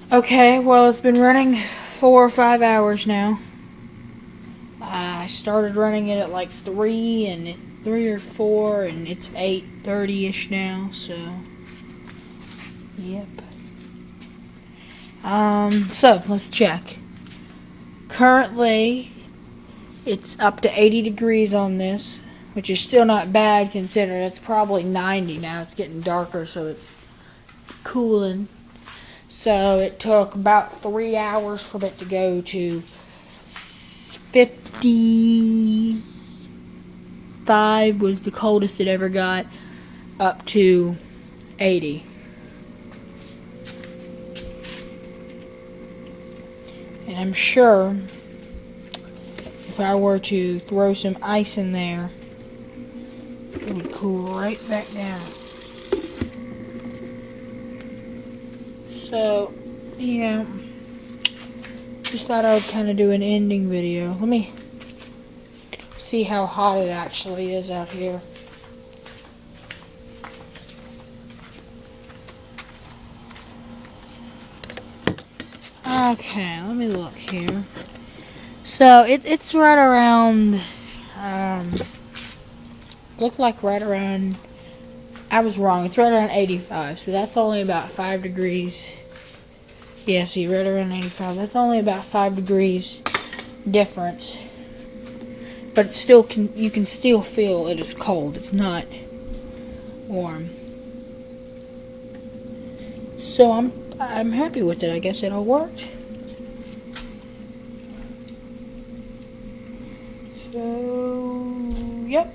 Okay, well, it's been running 4 or 5 hours now. I started running it at like 3 or 4, and it's 8:30ish now. So, yep. So let's check. Currently, it's up to 80 degrees on this, which is still not bad considering it's probably 90 now. It's getting darker, so it's cooling. So it took about 3 hours for it to go to 55 was the coldest it ever got, up to 80. And I'm sure if I were to throw some ice in there, it would cool right back down. So, yeah, just thought I would kind of do an ending video. Let me see how hot it actually is out here. Okay, let me look here. So, it's right around, looked like right around, I was wrong, it's right around 85, so that's only about 5 degrees. Yeah, see, right around 85. That's only about 5 degrees difference. But it's still you can still feel it is cold. It's not warm. So I'm happy with it. I guess it all worked. So, yep.